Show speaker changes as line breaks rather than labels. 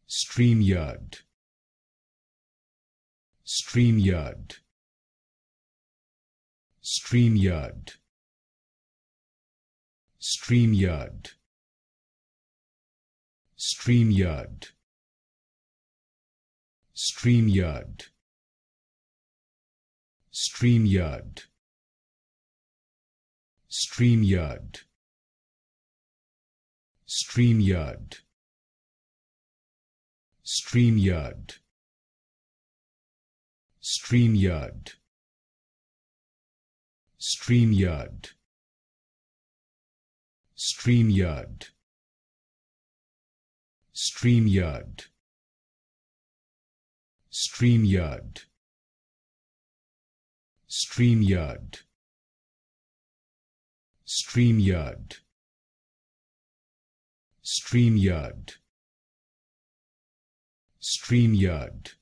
StreamYard, StreamYard, StreamYard, StreamYard, StreamYard, StreamYard, StreamYard, StreamYard, StreamYard, StreamYard, StreamYard, StreamYard, StreamYard, StreamYard, StreamYard, StreamYard, StreamYard, StreamYard, StreamYard,